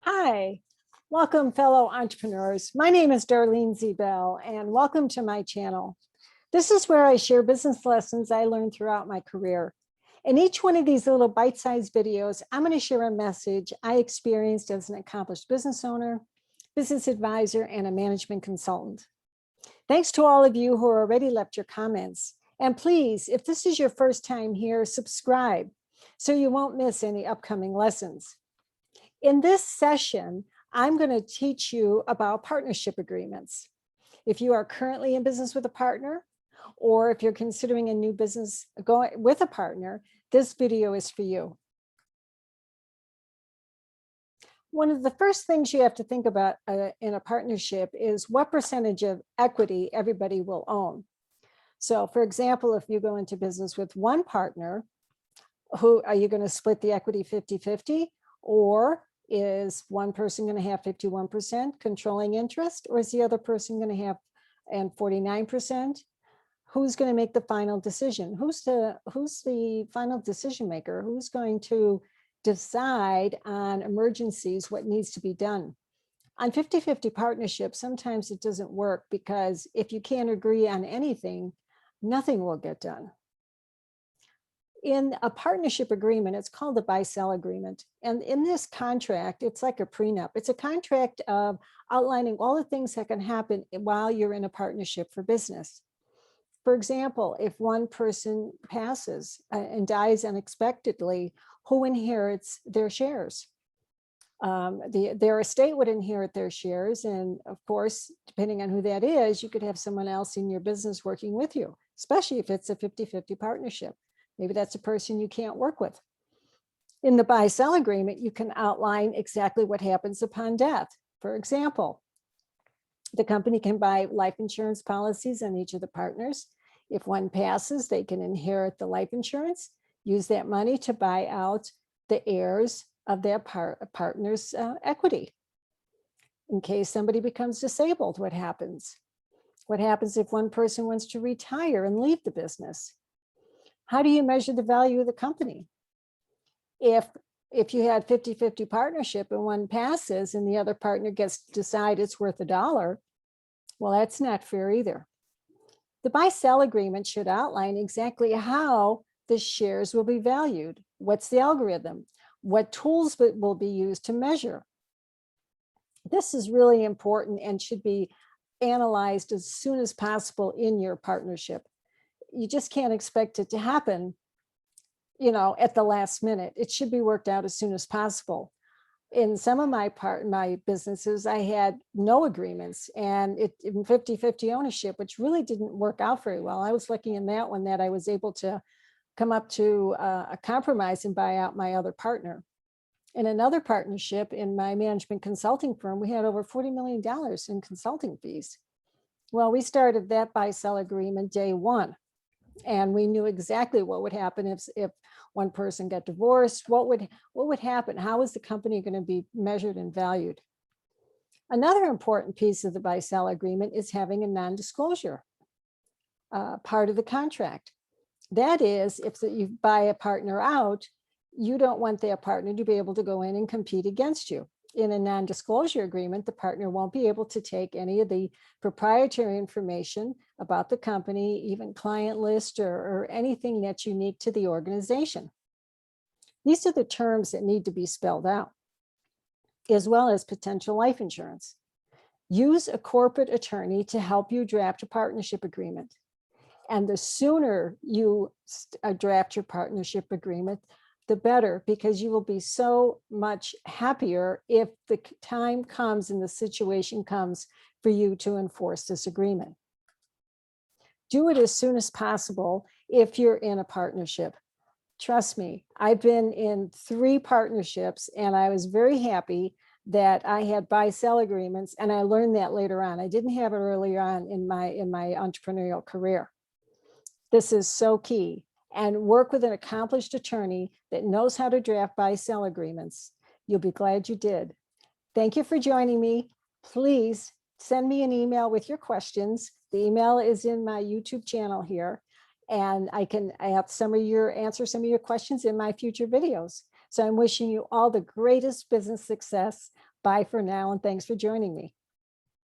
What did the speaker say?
Hi, welcome fellow entrepreneurs. My name is Darlene Zebel and welcome to my channel. This is where I share business lessons I learned throughout my career. In each one of these little bite-sized videos, I'm going to share a message I experienced as an accomplished business owner, business advisor, and a management consultant. Thanks to all of you who already left your comments. And please, if this is your first time here, subscribe so you won't miss any upcoming lessons. In this session, I'm going to teach you about partnership agreements. If you are currently in business with a partner, or if you're considering a new business going with a partner, this video is for you. One of the first things you have to think about in a partnership is what percentage of equity everybody will own. So for example, if you go into business with one partner, who are you going to split the equity 50-50, or is one person going to have 51% controlling interest, or is the other person going to have 49%? Who's going to make the final decision? Who's the final decision maker? Who's going to decide on emergencies, what needs to be done? On 50-50 partnerships, sometimes it doesn't work because if you can't agree on anything, nothing will get done. In a partnership agreement, it's called a buy-sell agreement. And in this contract, it's like a prenup. It's a contract of outlining all the things that can happen while you're in a partnership for business. For example, if one person passes and dies unexpectedly, who inherits their shares? Their estate would inherit their shares. And of course, depending on who that is, you could have someone else in your business working with you, especially if it's a 50-50 partnership. Maybe that's a person you can't work with. In the buy-sell agreement, you can outline exactly what happens upon death. For example, the company can buy life insurance policies on each of the partners. If one passes, they can inherit the life insurance, use that money to buy out the heirs of their partner's equity. In case somebody becomes disabled, what happens? What happens if one person wants to retire and leave the business? How do you measure the value of the company? If you had 50-50 partnership and one passes and the other partner gets to decide it's worth $1, well, that's not fair either. The buy-sell agreement should outline exactly how the shares will be valued. What's the algorithm? What tools will be used to measure? This is really important and should be analyzed as soon as possible in your partnership. You just can't expect it to happen, at the last minute. It should be worked out as soon as possible. In some of my businesses, I had no agreements, and in 50-50 ownership, which really didn't work out very well. I was lucky in that one that I was able to come up to a compromise and buy out my other partner. In another partnership in my management consulting firm, we had over $40 million in consulting fees. Well, we started that buy-sell agreement day one. And we knew exactly what would happen if one person got divorced. What would happen? How is the company going to be measured and valued? Another important piece of the buy-sell agreement is having a non-disclosure part of the contract. That is, if you buy a partner out, you don't want their partner to be able to go in and compete against you. In a non-disclosure agreement, the partner won't be able to take any of the proprietary information about the company, even client list or anything that's unique to the organization. These are the terms that need to be spelled out, as well as potential life insurance. Use a corporate attorney to help you draft a partnership agreement. And the sooner you draft your partnership agreement, the better, because you will be so much happier if the time comes and the situation comes for you to enforce this agreement. Do it as soon as possible if you're in a partnership. Trust me, I've been in 3 partnerships and I was very happy that I had buy-sell agreements, and I learned that later on. I didn't have it earlier on in my entrepreneurial career. This is so key. And work with an accomplished attorney that knows how to draft buy-sell agreements. You'll be glad you did. Thank you for joining me. Please send me an email with your questions. The email is in my YouTube channel here, and I can answer some of your questions in my future videos. So I'm wishing you all the greatest business success. Bye for now, and thanks for joining me.